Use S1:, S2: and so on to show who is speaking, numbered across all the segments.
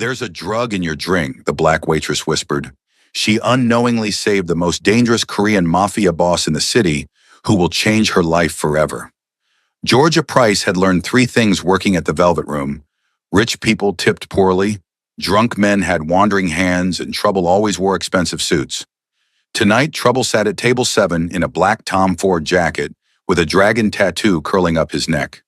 S1: There's a drug in your drink, the black waitress whispered. She unknowingly saved the most dangerous Korean mafia boss in the city who will change her life forever. Georgia Price had learned three things working at the Velvet Room. Rich people tipped poorly, drunk men had wandering hands, and Trouble always wore expensive suits. Tonight, Trouble sat at table 7 in a black Tom Ford jacket with a dragon tattoo curling up his neck.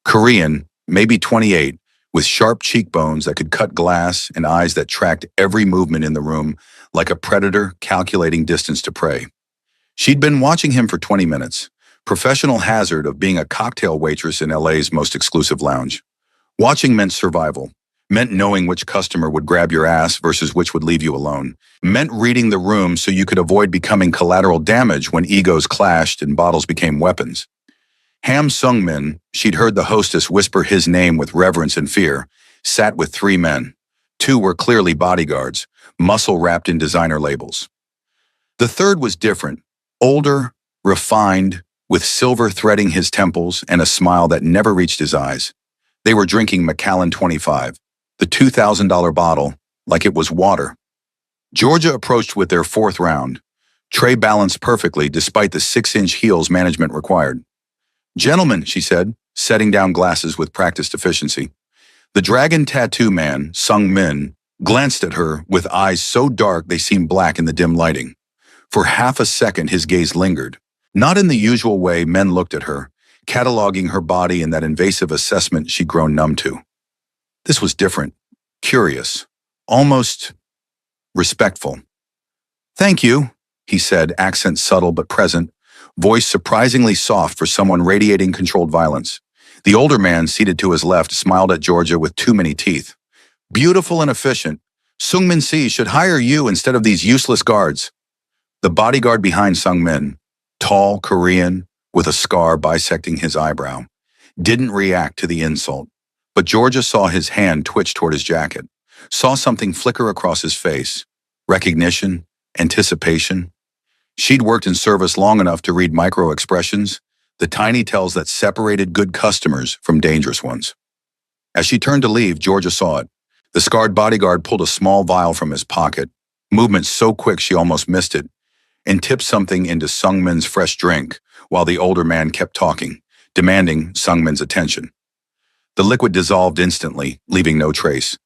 S1: Korean, maybe 28, with sharp cheekbones that could cut glass and eyes that tracked every movement in the room like a predator calculating distance to prey. She'd been watching him for 20 minutes, professional hazard of being a cocktail waitress in LA's most exclusive lounge. Watching meant survival, meant knowing which customer would grab your ass versus which would leave you alone, meant reading the room so you could avoid becoming collateral damage when egos clashed and bottles became weapons. Ham Sung-min, she'd heard the hostess whisper his name with reverence and fear, sat with three men. Two were clearly bodyguards, muscle wrapped in designer labels. The third was different, older, refined, with silver threading his temples and a smile that never reached his eyes. They were drinking Macallan 25, the $2,000 bottle, like it was water. Georgia approached with their fourth round, tray balanced perfectly despite the 6-inch heels management required. "Gentlemen," she said, setting down glasses with practiced efficiency. The dragon tattoo man, Sung Min, glanced at her with eyes so dark they seemed black in the dim lighting. For half a second his gaze lingered, not in the usual way men looked at her, cataloging her body in that invasive assessment she'd grown numb to. This was different, curious, almost respectful. "Thank you," he said, accent subtle but present, voice surprisingly soft for someone radiating controlled violence. The older man, seated to his left, smiled at Georgia with too many teeth. "Beautiful and efficient. Sung-min Si should hire you instead of these useless guards." The bodyguard behind Sung-min, tall, Korean, with a scar bisecting his eyebrow, didn't react to the insult, but Georgia saw his hand twitch toward his jacket, saw something flicker across his face. Recognition, anticipation. She'd worked in service long enough to read micro-expressions, the tiny tells that separated good customers from dangerous ones. As she turned to leave, Georgia saw it. The scarred bodyguard pulled a small vial from his pocket, movement so quick she almost missed it, and tipped something into Sung-min's fresh drink while the older man kept talking, demanding Sung-min's attention. The liquid dissolved instantly, leaving no trace.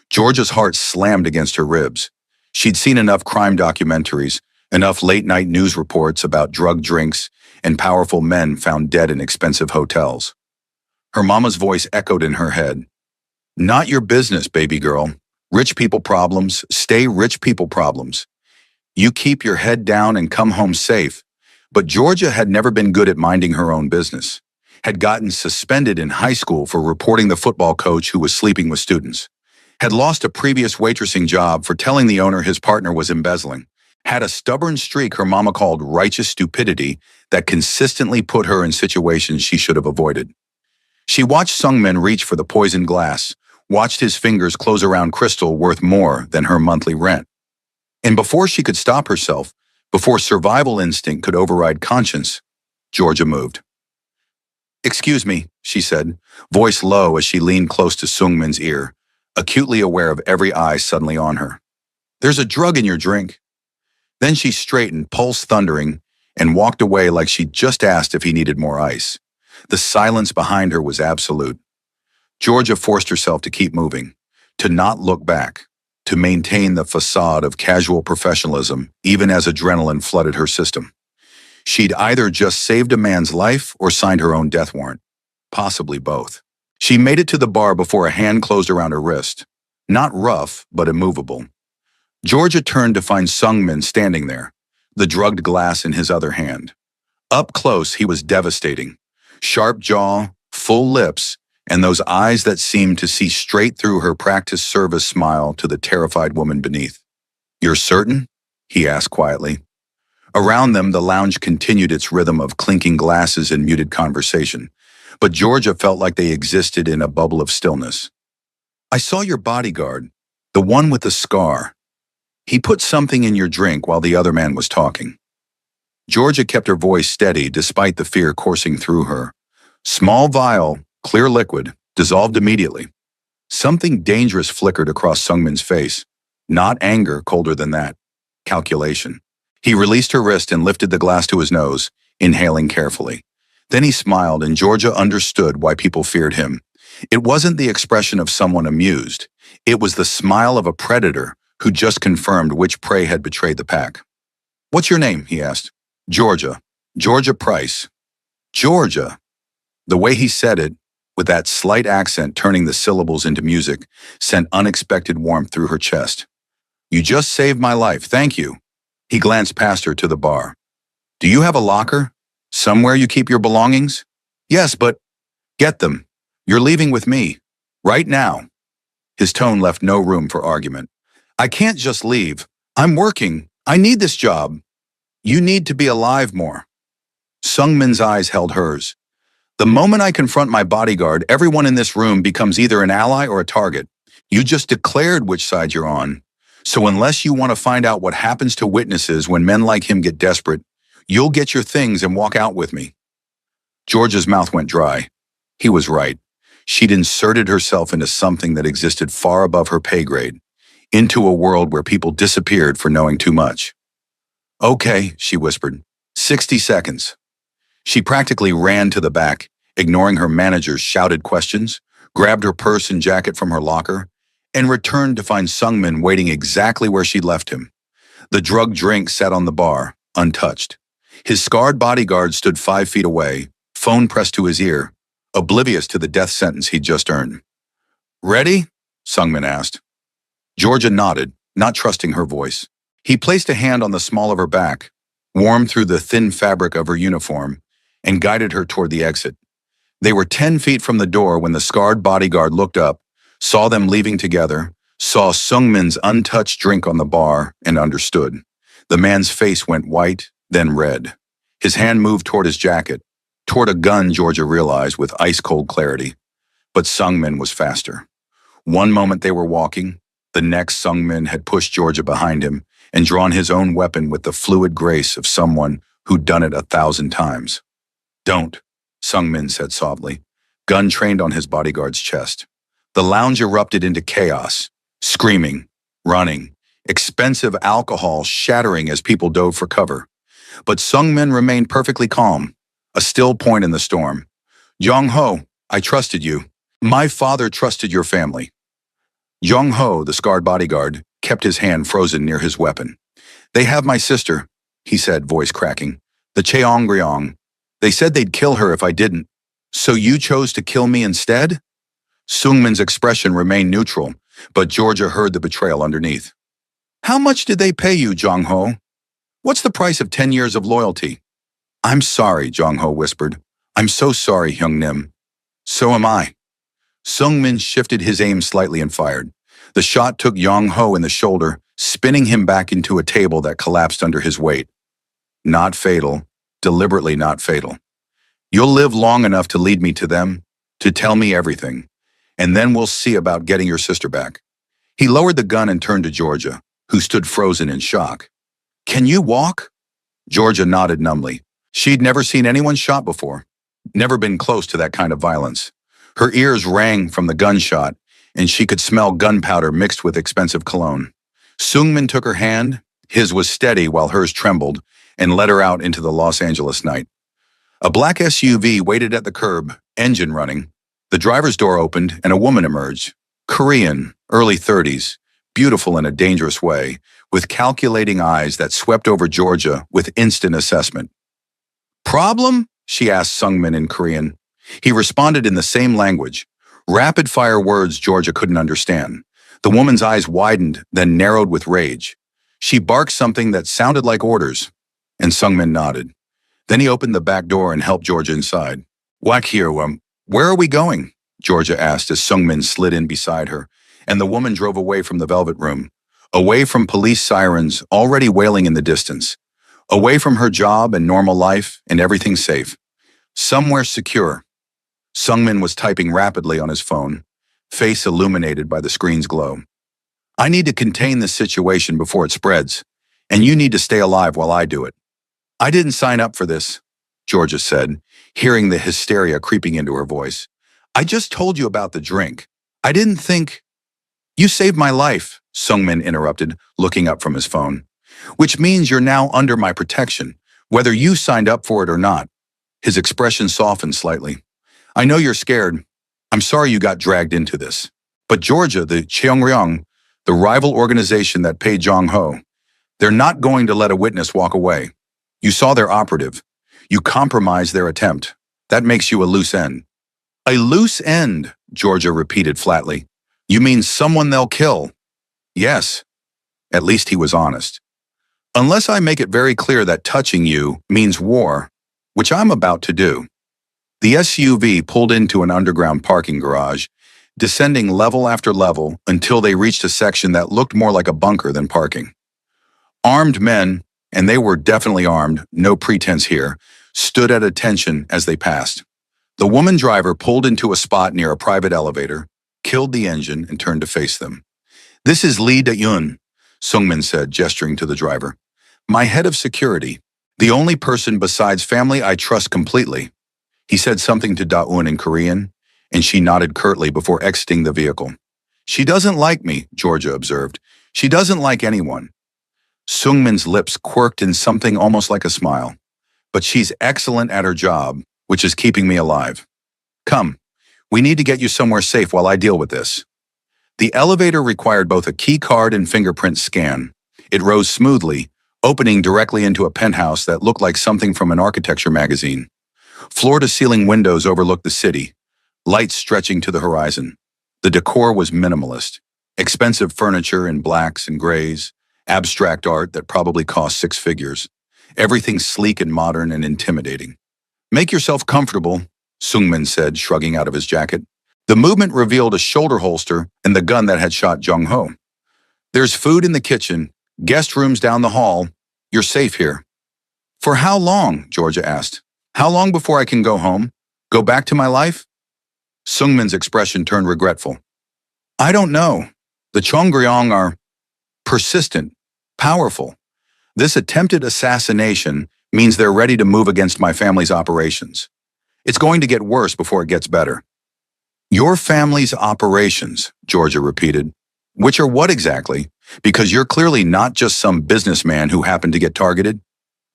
S1: Georgia's heart slammed against her ribs. She'd seen enough crime documentaries, enough late-night news reports about drug drinks and powerful men found dead in expensive hotels. Her mama's voice echoed in her head. "Not your business, baby girl. Rich people problems stay rich people problems. You keep your head down and come home safe." But Georgia had never been good at minding her own business, had gotten suspended in high school for reporting the football coach who was sleeping with students, had lost a previous waitressing job for telling the owner his partner was embezzling, had a stubborn streak her mama called righteous stupidity that consistently put her in situations she should have avoided. She watched Sung-min reach for the poisoned glass, watched his fingers close around crystal worth more than her monthly rent. And before she could stop herself, before survival instinct could override conscience, Georgia moved. "Excuse me," she said, voice low as she leaned close to Sung-min's ear, acutely aware of every eye suddenly on her. "There's a drug in your drink." Then she straightened, pulse thundering, and walked away like she'd just asked if he needed more ice. The silence behind her was absolute. Georgia forced herself to keep moving, to not look back, to maintain the facade of casual professionalism, even as adrenaline flooded her system. She'd either just saved a man's life or signed her own death warrant, possibly both. She made it to the bar before a hand closed around her wrist. Not rough, but immovable. Georgia turned to find Sung-min standing there, the drugged glass in his other hand. Up close, he was devastating. Sharp jaw, full lips, and those eyes that seemed to see straight through her practiced service smile to the terrified woman beneath. "You're certain?" he asked quietly. Around them, the lounge continued its rhythm of clinking glasses and muted conversation, but Georgia felt like they existed in a bubble of stillness. "I saw your bodyguard, the one with the scar. He put something in your drink while the other man was talking." Georgia kept her voice steady despite the fear coursing through her. "Small vial, clear liquid, dissolved immediately." Something dangerous flickered across Sungmin's face. Not anger, colder than that. Calculation. He released her wrist and lifted the glass to his nose, inhaling carefully. Then he smiled, and Georgia understood why people feared him. It wasn't the expression of someone amused. It was the smile of a predator who just confirmed which prey had betrayed the pack. "What's your name?" he asked. "Georgia. Georgia Price." Georgia. The way he said it, with that slight accent turning the syllables into music, sent unexpected warmth through her chest. "You just saved my life, thank you." He glanced past her to the bar. "Do you have a locker? Somewhere you keep your belongings?" "Yes, but—" "Get them. You're leaving with me. Right now." His tone left no room for argument. "I can't just leave. I'm working. I need this job." "You need to be alive more." Sungmin's eyes held hers. "The moment I confront my bodyguard, everyone in this room becomes either an ally or a target. You just declared which side you're on. So unless you want to find out what happens to witnesses when men like him get desperate, you'll get your things and walk out with me." George's mouth went dry. He was right. She'd inserted herself into something that existed far above her pay grade, into a world where people disappeared for knowing too much. "Okay," she whispered. 60 seconds. She practically ran to the back, ignoring her manager's shouted questions, grabbed her purse and jacket from her locker, and returned to find Sungmin waiting exactly where she'd left him. The drugged drink sat on the bar, untouched. His scarred bodyguard stood 5 feet away, phone pressed to his ear, oblivious to the death sentence he'd just earned. "Ready?" Sungmin asked. Georgia nodded, not trusting her voice. He placed a hand on the small of her back, warm through the thin fabric of her uniform, and guided her toward the exit. They were 10 feet from the door when the scarred bodyguard looked up, saw them leaving together, saw Sungmin's untouched drink on the bar, and understood. The man's face went white, then red. His hand moved toward his jacket, toward a gun, Georgia realized with ice-cold clarity. But Sungmin was faster. One moment they were walking, the next Sungmin had pushed Georgia behind him and drawn his own weapon with the fluid grace of someone who'd done it 1,000 times. "Don't," Sungmin said softly, gun trained on his bodyguard's chest. The lounge erupted into chaos, screaming, running, expensive alcohol shattering as people dove for cover. But Sungmin remained perfectly calm, a still point in the storm. "Jong-ho, I trusted you. My father trusted your family." Jong-ho, the scarred bodyguard, kept his hand frozen near his weapon. "They have my sister," he said, voice cracking. "The Cheongryong. They said they'd kill her if I didn't. So you chose to kill me instead?" Sungmin's expression remained neutral, but Georgia heard the betrayal underneath. "How much did they pay you, Jong-ho? What's the price of 10 years of loyalty?" "I'm sorry," Jong-ho whispered. "I'm so sorry, Hyung-nim." "So am I." Sungmin shifted his aim slightly and fired. The shot took Jong-ho in the shoulder, spinning him back into a table that collapsed under his weight. Not fatal, deliberately not fatal. "You'll live long enough to lead me to them, to tell me everything, and then we'll see about getting your sister back." He lowered the gun and turned to Georgia, who stood frozen in shock. "Can you walk?" Georgia nodded numbly. She'd never seen anyone shot before, never been close to that kind of violence. Her ears rang from the gunshot, and she could smell gunpowder mixed with expensive cologne. Sungmin took her hand, his was steady while hers trembled, and led her out into the Los Angeles night. A black SUV waited at the curb, engine running. The driver's door opened, and a woman emerged. Korean, early 30s, beautiful in a dangerous way, with calculating eyes that swept over Georgia with instant assessment. "Problem?" she asked Sungmin in Korean. He responded in the same language, rapid-fire words Georgia couldn't understand. The woman's eyes widened, then narrowed with rage. She barked something that sounded like orders, and Sungmin nodded. Then he opened the back door and helped Georgia inside. "Whack here, where are we going?" Georgia asked as Sungmin slid in beside her, and the woman drove away from the velvet room, away from police sirens already wailing in the distance, away from her job and normal life and everything safe. Somewhere secure. Sungmin was typing rapidly on his phone, face illuminated by the screen's glow. "I need to contain this situation before it spreads, and you need to stay alive while I do it." "I didn't sign up for this," Georgia said, hearing the hysteria creeping into her voice. "I just told you about the drink. I didn't think... You saved my life, Sungmin interrupted, looking up from his phone. Which means you're now under my protection, whether you signed up for it or not. His expression softened slightly. I know you're scared. I'm sorry you got dragged into this. But Georgia, the Cheongryong, the rival organization that paid Jong-ho, they're not going to let a witness walk away. You saw their operative. You compromised their attempt. That makes you a loose end. A loose end, Georgia repeated flatly. You mean someone they'll kill? Yes. At least he was honest. Unless I make it very clear that touching you means war, which I'm about to do. The SUV pulled into an underground parking garage, descending level after level until they reached a section that looked more like a bunker than parking. Armed men, and they were definitely armed, no pretense here, stood at attention as they passed. The woman driver pulled into a spot near a private elevator, killed the engine, and turned to face them. This is Lee Da-yoon, Sungmin said, gesturing to the driver. My head of security, the only person besides family I trust completely. He said something to Da-eun in Korean, and she nodded curtly before exiting the vehicle. She doesn't like me, Georgia observed. She doesn't like anyone. Sungmin's lips quirked in something almost like a smile. But she's excellent at her job, which is keeping me alive. Come, we need to get you somewhere safe while I deal with this. The elevator required both a key card and fingerprint scan. It rose smoothly, opening directly into a penthouse that looked like something from an architecture magazine. Floor-to-ceiling windows overlooked the city, lights stretching to the horizon. The decor was minimalist. Expensive furniture in blacks and grays, abstract art that probably cost six figures. Everything sleek and modern and intimidating. Make yourself comfortable, Sungmin said, shrugging out of his jacket. The movement revealed a shoulder holster and the gun that had shot Jong-ho. There's food in the kitchen, guest rooms down the hall. You're safe here. For how long? Georgia asked. How long before I can go home? Go back to my life? Sungmin's expression turned regretful. I don't know. The Cheongryong are persistent, powerful. This attempted assassination means they're ready to move against my family's operations. It's going to get worse before it gets better. Your family's operations, Georgia repeated. Which are what exactly? Because you're clearly not just some businessman who happened to get targeted.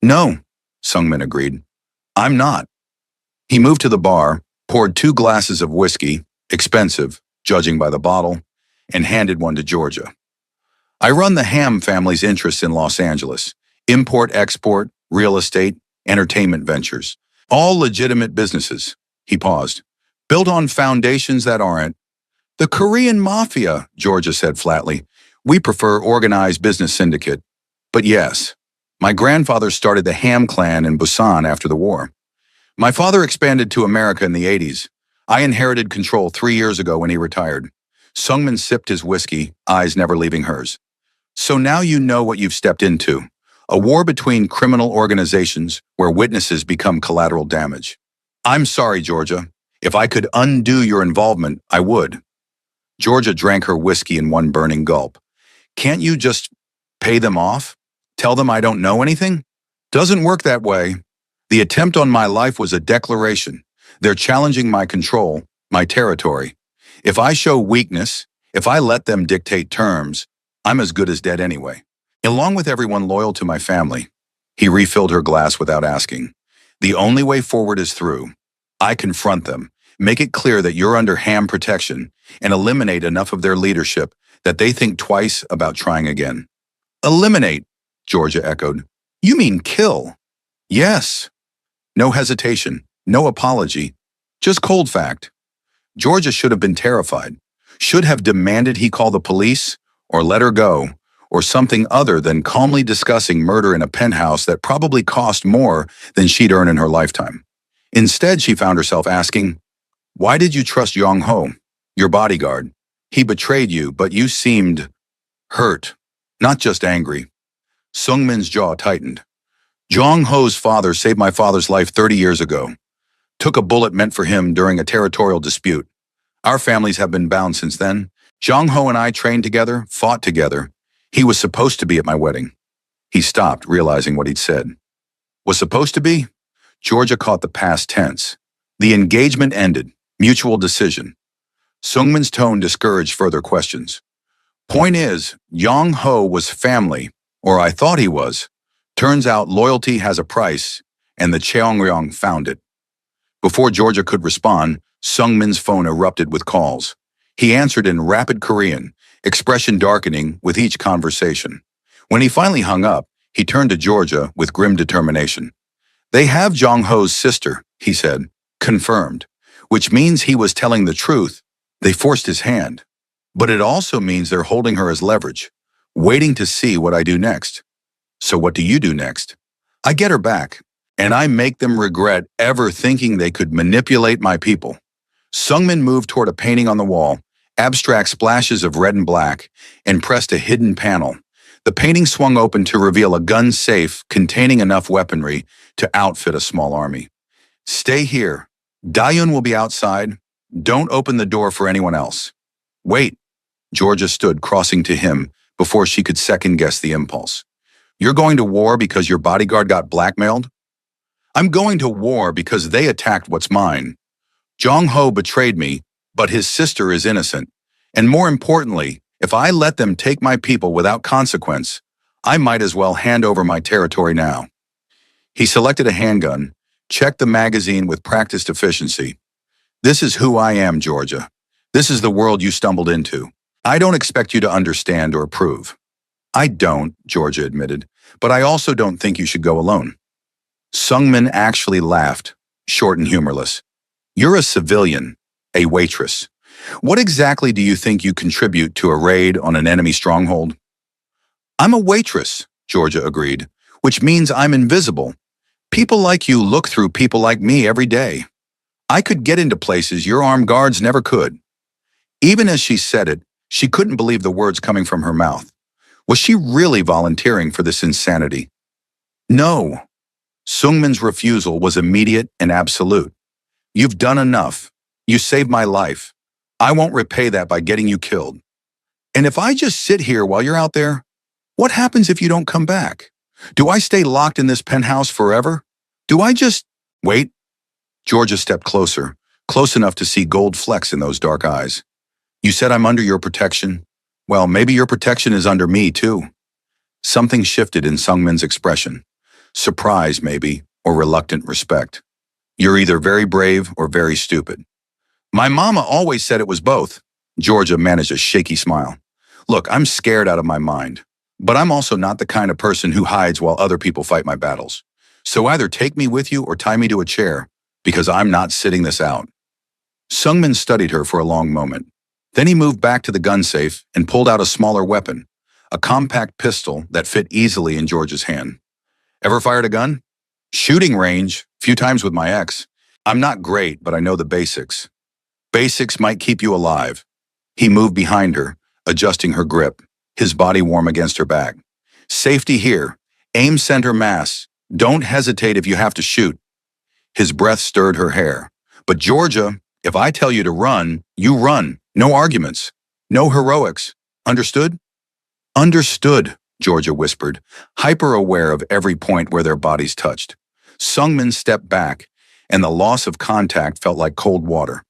S1: No, Sungmin agreed. I'm not. He moved to the bar, poured 2 glasses of whiskey, expensive, judging by the bottle, and handed one to Georgia. I run the Ham family's interests in Los Angeles. Import-export, real estate, entertainment ventures. All legitimate businesses. He paused. Built on foundations that aren't. The Korean Mafia, Georgia said flatly. We prefer organized business syndicate. But yes, my grandfather started the Ham clan in Busan after the war. My father expanded to America in the 80s. I inherited control 3 years ago when he retired. Sungmin sipped his whiskey, eyes never leaving hers. So now you know what you've stepped into. A war between criminal organizations where witnesses become collateral damage. I'm sorry, Georgia. If I could undo your involvement, I would. Georgia drank her whiskey in one burning gulp. Can't you just pay them off? Tell them I don't know anything? Doesn't work that way. The attempt on my life was a declaration. They're challenging my control, my territory. If I show weakness, if I let them dictate terms, I'm as good as dead anyway. Along with everyone loyal to my family. He refilled her glass without asking. The only way forward is through. I confront them, make it clear that you're under Ham protection, and eliminate enough of their leadership that they think twice about trying again. Eliminate, Georgia echoed. You mean kill? Yes. No hesitation, no apology, just cold fact. Georgia should have been terrified, should have demanded he call the police, or let her go, or something other than calmly discussing murder in a penthouse that probably cost more than she'd earn in her lifetime. Instead, she found herself asking, why did you trust Jong-ho, your bodyguard? He betrayed you, but you seemed hurt, not just angry. Sungmin's jaw tightened. Jong-ho's father saved my father's life 30 years ago. Took a bullet meant for him during a territorial dispute. Our families have been bound since then. Jong-ho and I trained together, fought together. He was supposed to be at my wedding. He stopped, realizing what he'd said. Was supposed to be? Georgia caught the past tense. The engagement ended. Mutual decision. Sungmin's tone discouraged further questions. Point is, Yong Ho was family, or I thought he was. Turns out loyalty has a price, and the Cheongryong found it. Before Georgia could respond, Sungmin's phone erupted with calls. He answered in rapid Korean, expression darkening with each conversation. When he finally hung up, he turned to Georgia with grim determination. They have Jong Ho's sister, he said, confirmed, which means he was telling the truth. They forced his hand. But it also means they're holding her as leverage, waiting to see what I do next. So what do you do next? I get her back, and I make them regret ever thinking they could manipulate my people. Sungmin moved toward a painting on the wall, abstract splashes of red and black, and pressed a hidden panel. The painting swung open to reveal a gun safe containing enough weaponry to outfit a small army. Stay here. Dayun will be outside. Don't open the door for anyone else. Wait. Georgia stood crossing to him before she could second-guess the impulse. You're going to war because your bodyguard got blackmailed? I'm going to war because they attacked what's mine. Jong Ho betrayed me, but his sister is innocent. And more importantly, if I let them take my people without consequence, I might as well hand over my territory now. He selected a handgun, checked the magazine with practiced efficiency. This is who I am, Georgia. This is the world you stumbled into. I don't expect you to understand or approve. I don't, Georgia admitted, but I also don't think you should go alone. Sungmin actually laughed, short and humorless. You're a civilian, a waitress. What exactly do you think you contribute to a raid on an enemy stronghold? I'm a waitress, Georgia agreed, which means I'm invisible. People like you look through people like me every day. I could get into places your armed guards never could. Even as she said it, she couldn't believe the words coming from her mouth. Was she really volunteering for this insanity? No. Sungmin's refusal was immediate and absolute. You've done enough. You saved my life. I won't repay that by getting you killed. And if I just sit here while you're out there, what happens if you don't come back? Do I stay locked in this penthouse forever? Do I just... Wait. Georgia stepped closer, close enough to see gold flecks in those dark eyes. You said I'm under your protection. Well, maybe your protection is under me, too. Something shifted in Sungmin's expression. Surprise, maybe, or reluctant respect. You're either very brave or very stupid. My mama always said it was both. Georgia managed a shaky smile. Look, I'm scared out of my mind. But I'm also not the kind of person who hides while other people fight my battles. So either take me with you or tie me to a chair, because I'm not sitting this out. Sungmin studied her for a long moment. Then he moved back to the gun safe and pulled out a smaller weapon, a compact pistol that fit easily in George's hand. Ever fired a gun? Shooting range, few times with my ex. I'm not great, but I know the basics. Basics might keep you alive. He moved behind her, adjusting her grip, his body warm against her back. Safety here. Aim center mass. Don't hesitate if you have to shoot. His breath stirred her hair. But Georgia, if I tell you to run, you run. No arguments. No heroics. Understood? Understood, Georgia whispered, hyper-aware of every point where their bodies touched. Sungmin stepped back, and the loss of contact felt like cold water.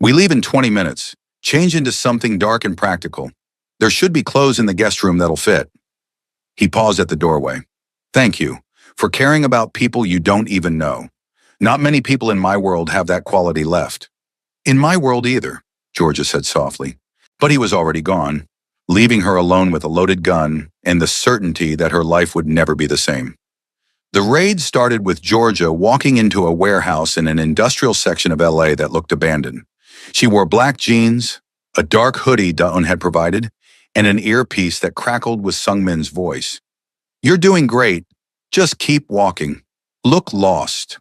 S1: We leave in 20 minutes. Change into something dark and practical. There should be clothes in the guest room that'll fit. He paused at the doorway. Thank you for caring about people you don't even know. Not many people in my world have that quality left. In my world either, Georgia said softly. But he was already gone, leaving her alone with a loaded gun and the certainty that her life would never be the same. The raid started with Georgia walking into a warehouse in an industrial section of LA that looked abandoned. She wore black jeans, a dark hoodie Daun had provided, and an earpiece that crackled with Sungmin's voice. You're doing great. Just keep walking. Look lost.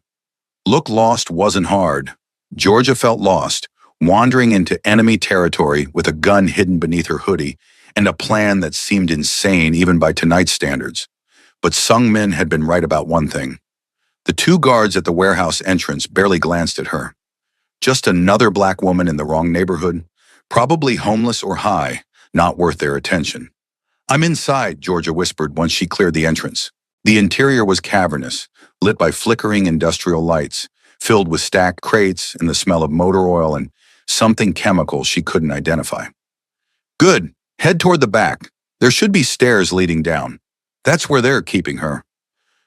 S1: Look lost wasn't hard. Georgia felt lost, wandering into enemy territory with a gun hidden beneath her hoodie and a plan that seemed insane even by tonight's standards. But Sungmin had been right about one thing. The two guards at the warehouse entrance barely glanced at her. Just another black woman in the wrong neighborhood, probably homeless or high, not worth their attention. I'm inside, Georgia whispered once she cleared the entrance. The interior was cavernous, lit by flickering industrial lights, filled with stacked crates and the smell of motor oil and something chemical she couldn't identify. Good. Head toward the back. There should be stairs leading down. That's where they're keeping her.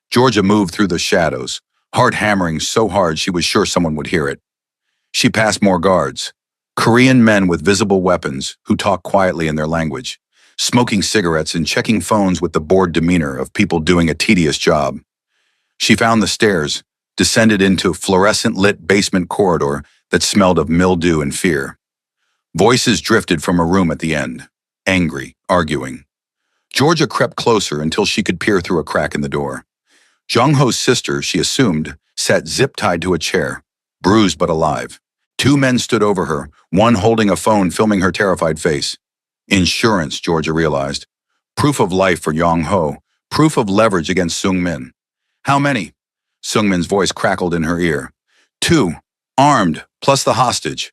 S1: Georgia moved through the shadows, heart hammering so hard she was sure someone would hear it. She passed more guards, Korean men with visible weapons who talked quietly in their language, smoking cigarettes and checking phones with the bored demeanor of people doing a tedious job. She found the stairs, descended into a fluorescent-lit basement corridor that smelled of mildew and fear. Voices drifted from a room at the end, angry, arguing. Georgia crept closer until she could peer through a crack in the door. Jong-ho's sister, she assumed, sat zip-tied to a chair, bruised but alive. Two men stood over her, one holding a phone filming her terrified face. Insurance, Georgia realized. Proof of life for Jong-ho, proof of leverage against Seung-min. How many? Seung-min's voice crackled in her ear. 2, armed, plus the hostage.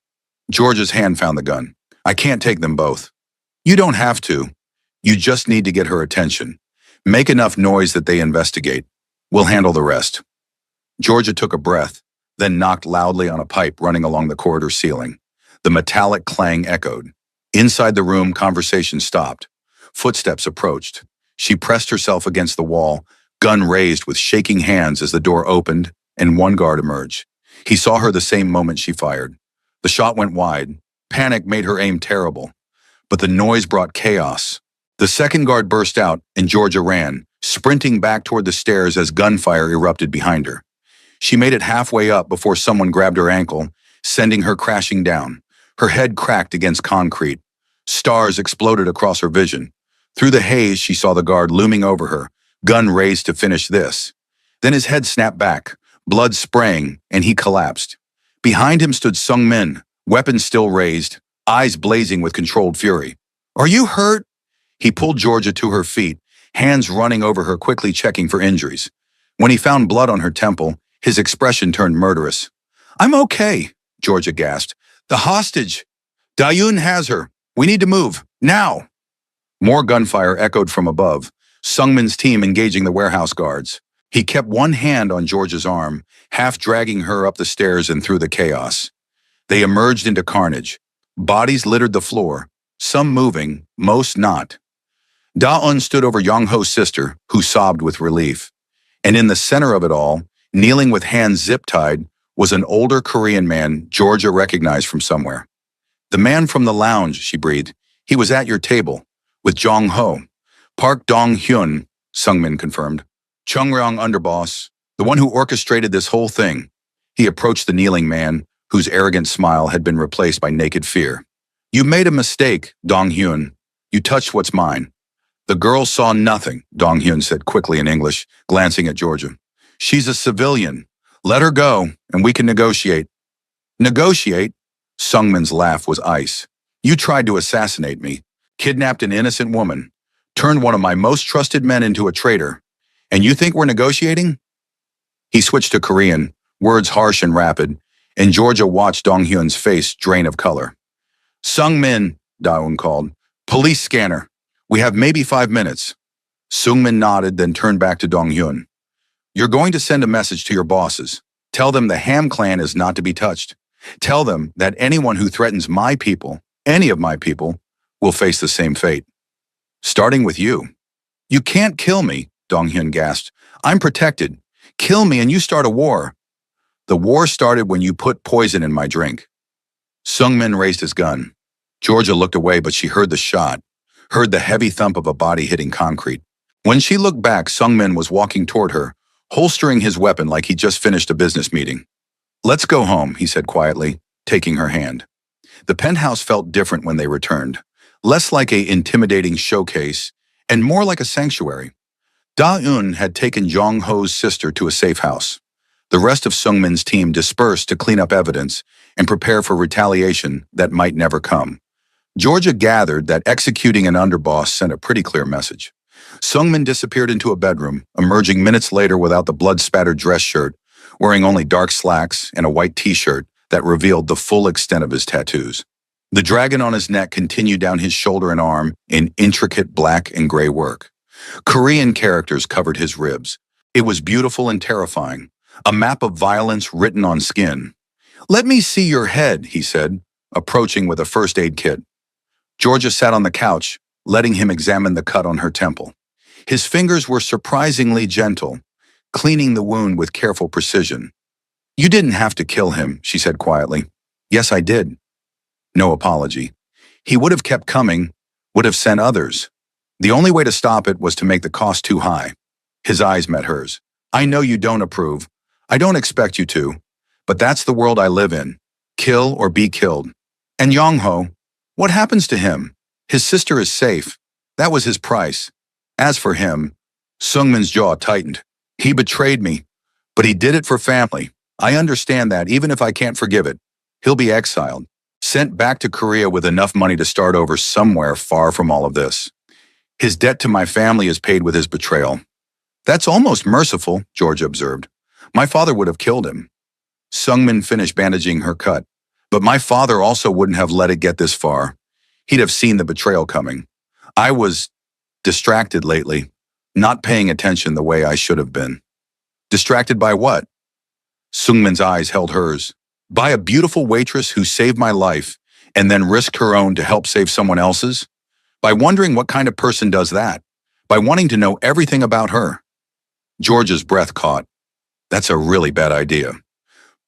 S1: Georgia's hand found the gun. I can't take them both. You don't have to. You just need to get her attention. Make enough noise that they investigate. We'll handle the rest. Georgia took a breath, then knocked loudly on a pipe running along the corridor ceiling. The metallic clang echoed. Inside the room, conversation stopped. Footsteps approached. She pressed herself against the wall, gun raised with shaking hands as the door opened and one guard emerged. He saw her the same moment she fired. The shot went wide. Panic made her aim terrible. But the noise brought chaos. The second guard burst out and Georgia ran, sprinting back toward the stairs as gunfire erupted behind her. She made it halfway up before someone grabbed her ankle, sending her crashing down. Her head cracked against concrete. Stars exploded across her vision. Through the haze, she saw the guard looming over her, gun raised to finish this. Then his head snapped back, blood spraying, and he collapsed. Behind him stood Seung-min, weapon still raised, eyes blazing with controlled fury. Are you hurt? He pulled Georgia to her feet, hands running over her, quickly checking for injuries. When he found blood on her temple, his expression turned murderous. I'm okay, Georgia gasped. The hostage. Da-yoon has her. We need to move. Now. More gunfire echoed from above, Seung-min's team engaging the warehouse guards. He kept one hand on Georgia's arm, half dragging her up the stairs and through the chaos. They emerged into carnage. Bodies littered the floor, some moving, most not. Da-eun stood over Jong-ho's sister, who sobbed with relief. And in the center of it all, kneeling with hands zip-tied, was an older Korean man Georgia recognized from somewhere. The man from the lounge, she breathed. He was at your table, with Jong-ho. Park Dong-hyun, Seung-min confirmed. Chung-ryong underboss, the one who orchestrated this whole thing. He approached the kneeling man, whose arrogant smile had been replaced by naked fear. You made a mistake, Dong-hyun. You touched what's mine. The girl saw nothing, Dong-hyun said quickly in English, glancing at Georgia. She's a civilian. Let her go, and we can negotiate. Negotiate? Seung-min's laugh was ice. You tried to assassinate me, kidnapped an innocent woman, turned one of my most trusted men into a traitor, and you think we're negotiating? He switched to Korean, words harsh and rapid, and Georgia watched Dong-hyun's face drain of color. Seung-min, Da-eun called. Police scanner. We have maybe 5 minutes. Seung-min nodded, then turned back to Dong-hyun. You're going to send a message to your bosses. Tell them the Ham clan is not to be touched. Tell them that anyone who threatens my people, any of my people, will face the same fate. Starting with you. You can't kill me, Dong-hyun gasped. I'm protected. Kill me and you start a war. The war started when you put poison in my drink. Seung-min raised his gun. Georgia looked away, but she heard the shot, heard the heavy thump of a body hitting concrete. When she looked back, Seung-min was walking toward her, holstering his weapon like he just finished a business meeting. Let's go home, he said quietly, taking her hand. The penthouse felt different when they returned, less like an intimidating showcase and more like a sanctuary. Da-eun had taken Jong-ho's sister to a safe house. The rest of Seung-min's team dispersed to clean up evidence and prepare for retaliation that might never come. Georgia gathered that executing an underboss sent a pretty clear message. Seung-min disappeared into a bedroom, emerging minutes later without the blood-spattered dress shirt, wearing only dark slacks and a white t-shirt that revealed the full extent of his tattoos. The dragon on his neck continued down his shoulder and arm in intricate black and gray work. Korean characters covered his ribs. It was beautiful and terrifying, a map of violence written on skin. Let me see your head, he said, approaching with a first aid kit. Georgia sat on the couch, letting him examine the cut on her temple. His fingers were surprisingly gentle, cleaning the wound with careful precision. "You didn't have to kill him," she said quietly. "Yes, I did." No apology. He would have kept coming, would have sent others. The only way to stop it was to make the cost too high. His eyes met hers. "I know you don't approve. I don't expect you to. But that's the world I live in. Kill or be killed. And Yongho, what happens to him? His sister is safe. That was his price. As for him," Sungmin's jaw tightened. "He betrayed me, but he did it for family. I understand that, even if I can't forgive it. He'll be exiled, sent back to Korea with enough money to start over somewhere far from all of this. His debt to my family is paid with his betrayal." "That's almost merciful," Georgia observed. "My father would have killed him." Sungmin finished bandaging her cut. "But my father also wouldn't have let it get this far. He'd have seen the betrayal coming. I was distracted lately, not paying attention the way I should have been." "Distracted by what?" Sungmin's eyes held hers. "By a beautiful waitress who saved my life and then risked her own to help save someone else's? By wondering what kind of person does that? By wanting to know everything about her?" George's breath caught. "That's a really bad idea."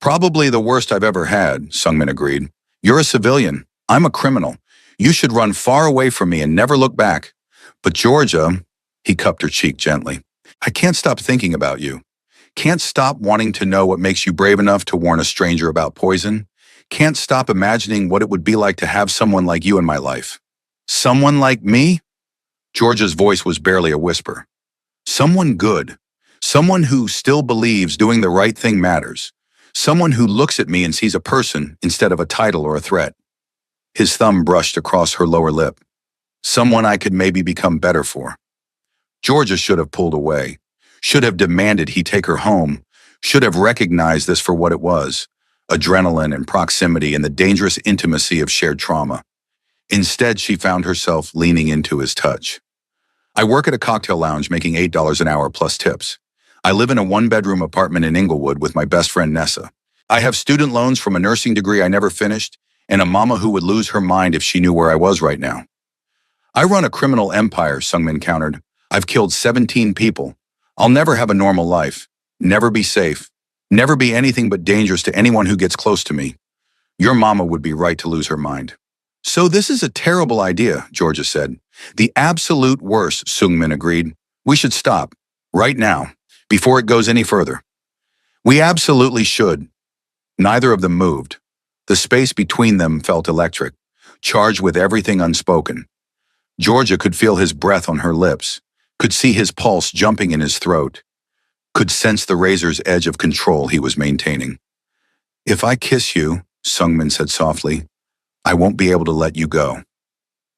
S1: "Probably the worst I've ever had," Sungmin agreed. "You're a civilian. I'm a criminal. You should run far away from me and never look back. But Georgia," he cupped her cheek gently, "I can't stop thinking about you. Can't stop wanting to know what makes you brave enough to warn a stranger about poison. Can't stop imagining what it would be like to have someone like you in my life." "Someone like me?" Georgia's voice was barely a whisper. "Someone good. Someone who still believes doing the right thing matters. Someone who looks at me and sees a person instead of a title or a threat." His thumb brushed across her lower lip. "Someone I could maybe become better for." Georgia should have pulled away, should have demanded he take her home, should have recognized this for what it was, adrenaline and proximity and the dangerous intimacy of shared trauma. Instead, she found herself leaning into his touch. "I work at a cocktail lounge making $8 an hour plus tips. I live in a one-bedroom apartment in Inglewood with my best friend Nessa. I have student loans from a nursing degree I never finished and a mama who would lose her mind if she knew where I was right now." "I run a criminal empire," Sungmin countered. "I've killed 17 people. I'll never have a normal life, never be safe, never be anything but dangerous to anyone who gets close to me. Your mama would be right to lose her mind." "So this is a terrible idea," Georgia said. "The absolute worst," Sungmin agreed. "We should stop, right now, before it goes any further." "We absolutely should." Neither of them moved. The space between them felt electric, charged with everything unspoken. Georgia could feel his breath on her lips, could see his pulse jumping in his throat, could sense the razor's edge of control he was maintaining. "If I kiss you," Sungmin said softly, "I won't be able to let you go.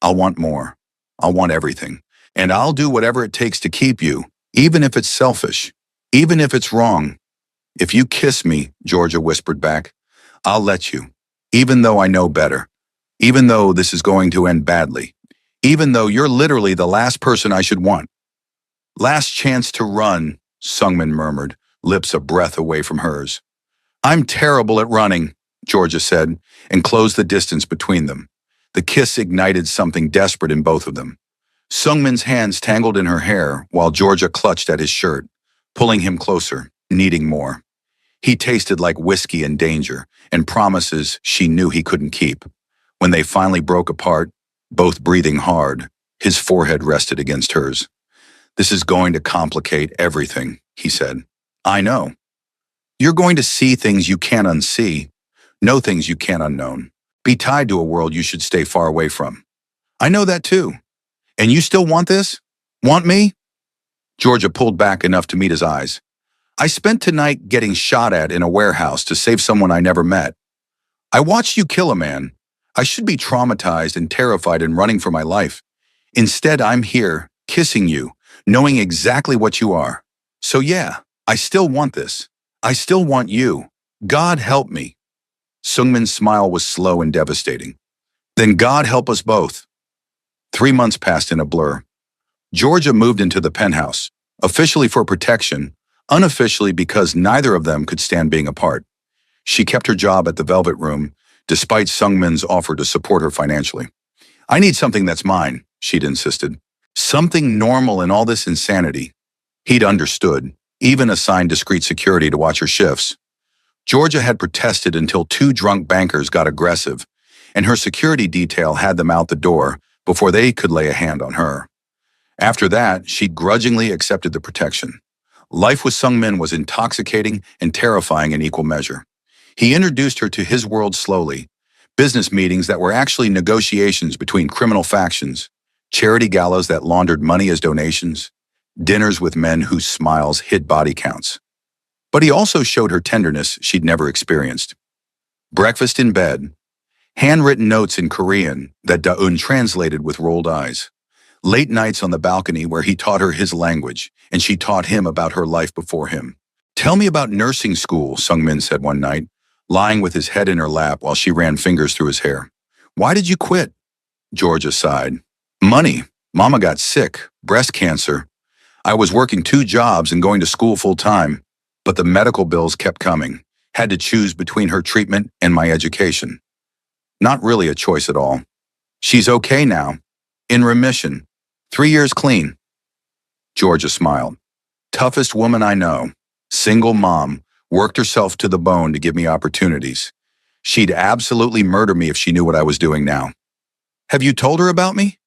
S1: I'll want more. I'll want everything. And I'll do whatever it takes to keep you, even if it's selfish, even if it's wrong." "If you kiss me," Georgia whispered back, "I'll let you, even though I know better, even though this is going to end badly, even though you're literally the last person I should want." "Last chance to run," Sungmin murmured, lips a breath away from hers. "I'm terrible at running," Georgia said, and closed the distance between them. The kiss ignited something desperate in both of them. Sungmin's hands tangled in her hair while Georgia clutched at his shirt, pulling him closer, needing more. He tasted like whiskey and danger, and promises she knew he couldn't keep. When they finally broke apart, both breathing hard, his forehead rested against hers. "This is going to complicate everything," he said. "I know. You're going to see things you can't unsee, know things you can't unknown, be tied to a world you should stay far away from. I know that too. And you still want this? Want me?" Georgia pulled back enough to meet his eyes. "I spent tonight getting shot at in a warehouse to save someone I never met. I watched you kill a man. I should be traumatized and terrified and running for my life. Instead, I'm here, kissing you, knowing exactly what you are. So yeah, I still want this. I still want you. God help me." Sungmin's smile was slow and devastating. "Then God help us both." 3 months passed in a blur. Georgia moved into the penthouse, officially for protection, unofficially because neither of them could stand being apart. She kept her job at the Velvet Room, despite Sungmin's offer to support her financially. I need something that's mine, she'd insisted. Something normal in all this insanity. He'd understood, even assigned discreet security to watch her shifts. Georgia had protested until two drunk bankers got aggressive, and her security detail had them out the door before they could lay a hand on her. After that, she grudgingly accepted the protection. Life with Sungmin was intoxicating and terrifying in equal measure. He introduced her to his world slowly, business meetings that were actually negotiations between criminal factions, charity galas that laundered money as donations, dinners with men whose smiles hid body counts. But he also showed her tenderness she'd never experienced. Breakfast in bed, handwritten notes in Korean that Da-eun translated with rolled eyes. Late nights on the balcony where he taught her his language, and she taught him about her life before him. Tell me about nursing school, Sungmin said one night, lying with his head in her lap while she ran fingers through his hair. Why did you quit? Georgia sighed. Money. Mama got sick, breast cancer. I was working 2 jobs and going to school full time, but the medical bills kept coming. Had to choose between her treatment and my education. Not really a choice at all. She's okay now. In remission. 3 years clean. Georgia smiled. Toughest woman I know. Single mom. Worked herself to the bone to give me opportunities. She'd absolutely murder me if she knew what I was doing now. Have you told her about me?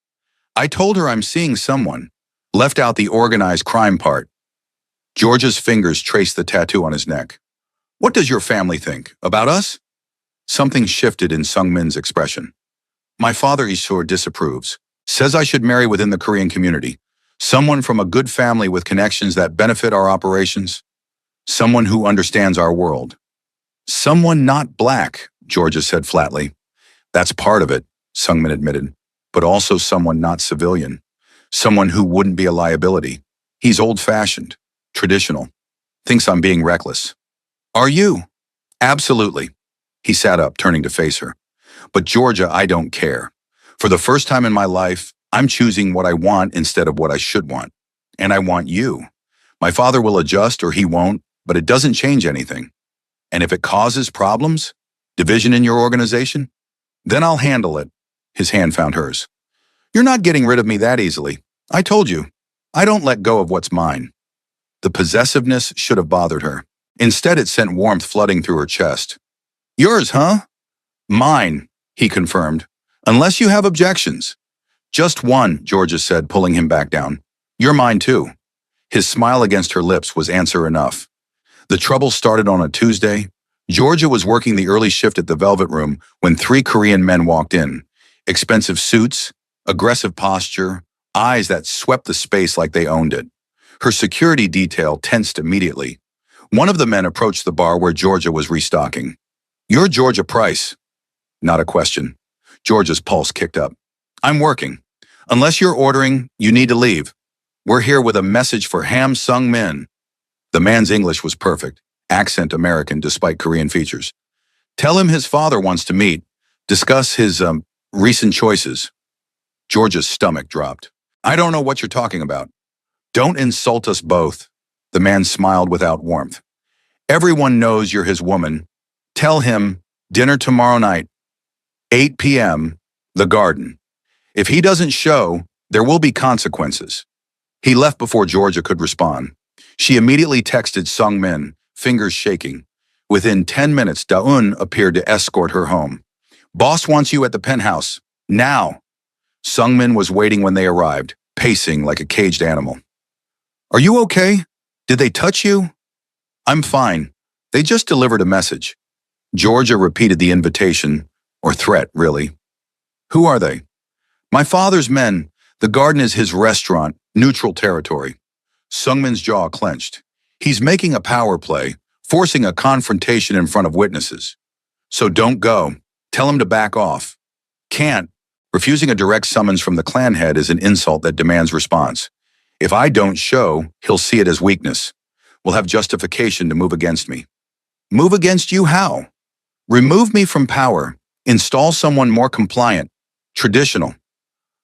S1: I told her I'm seeing someone. Left out the organized crime part. Georgia's fingers traced the tattoo on his neck. What does your family think? About us? Something shifted in Sungmin's expression. My father Isur disapproves. Says I should marry within the Korean community. Someone from a good family with connections that benefit our operations. Someone who understands our world. Someone not black, Georgia said flatly. That's part of it, Sungmin admitted, but also someone not civilian. Someone who wouldn't be a liability. He's old-fashioned, traditional. Thinks I'm being reckless. Are you? Absolutely. He sat up, turning to face her. But Georgia, I don't care. For the first time in my life, I'm choosing what I want instead of what I should want. And I want you. My father will adjust or he won't, but it doesn't change anything. And if it causes problems, division in your organization, then I'll handle it. His hand found hers. You're not getting rid of me that easily. I told you. I don't let go of what's mine. The possessiveness should have bothered her. Instead, it sent warmth flooding through her chest. Yours, huh? Mine, he confirmed. Unless you have objections. Just one, Georgia said, pulling him back down. You're mine too. His smile against her lips was answer enough. The trouble started on a Tuesday. Georgia was working the early shift at the Velvet Room when 3 Korean men walked in. Expensive suits, aggressive posture, eyes that swept the space like they owned it. Her security detail tensed immediately. One of the men approached the bar where Georgia was restocking. You're Georgia Price. Not a question. Georgia's pulse kicked up. I'm working. Unless you're ordering, you need to leave. We're here with a message for Ham Sung-min. The man's English was perfect, accent American despite Korean features. Tell him his father wants to meet, discuss his, recent choices. Georgia's stomach dropped. I don't know what you're talking about. Don't insult us both. The man smiled without warmth. Everyone knows you're his woman. Tell him, dinner tomorrow night, 8 p.m., the garden. If he doesn't show, there will be consequences. He left before Georgia could respond. She immediately texted Sungmin, fingers shaking. Within 10 minutes, Da-eun appeared to escort her home. Boss wants you at the penthouse. Now. Sungmin was waiting when they arrived, pacing like a caged animal. Are you okay? Did they touch you? I'm fine. They just delivered a message. Georgia repeated the invitation, or threat, really. Who are they? My father's men. The garden is his restaurant, neutral territory. Sungmin's jaw clenched. He's making a power play, forcing a confrontation in front of witnesses. So don't go. Tell him to back off. Can't. Refusing a direct summons from the clan head is an insult that demands response. If I don't show, he'll see it as weakness. We'll have justification to move against me. Move against you how? Remove me from power. Install someone more compliant. Traditional.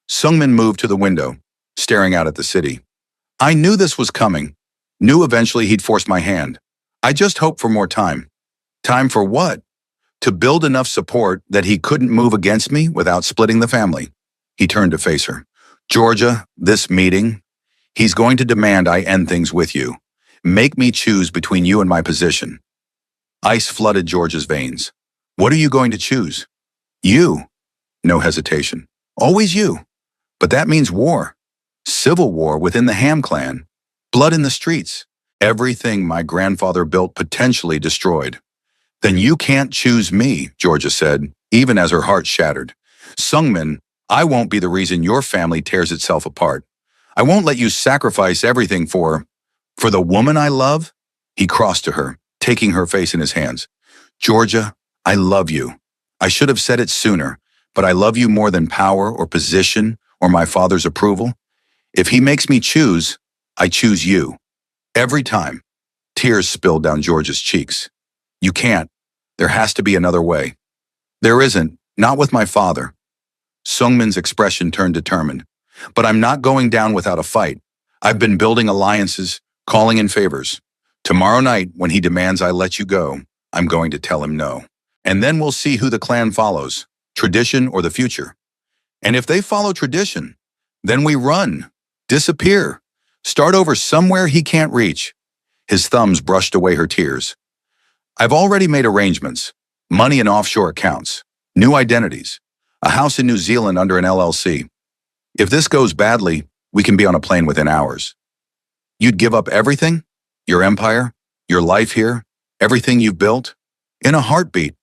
S1: Sungmin moved to the window, staring out at the city. I knew this was coming. Knew eventually he'd force my hand. I just hoped for more time. Time for what? to build enough support that he couldn't move against me without splitting the family. He turned to face her. Georgia, this meeting, he's going to demand I end things with you. Make me choose between you and my position. Ice flooded Georgia's veins. What are you going to choose? You. No hesitation. Always you. But that means war. Civil war within the Ham clan. Blood in the streets. Everything my grandfather built potentially destroyed. Then you can't choose me, Georgia said, even as her heart shattered. Sungmin, I won't be the reason your family tears itself apart. I won't let you sacrifice everything for the woman I love. He crossed to her, taking her face in his hands. Georgia, I love you. I should have said it sooner, but I love you more than power or position or my father's approval. If he makes me choose, I choose you. Every time. Tears spilled down Georgia's cheeks. You can't. There has to be another way. There isn't, not with my father. Sungmin's expression turned determined. But I'm not going down without a fight. I've been building alliances, calling in favors. Tomorrow night, when he demands I let you go, I'm going to tell him no. And then we'll see who the clan follows, tradition or the future. And if they follow tradition, then we run, disappear, start over somewhere he can't reach. His thumbs brushed away her tears. I've already made arrangements, money in offshore accounts, new identities, a house in New Zealand under an LLC. If this goes badly, we can be on a plane within hours. You'd give up everything? Your empire, your life here, everything you've built? In a heartbeat.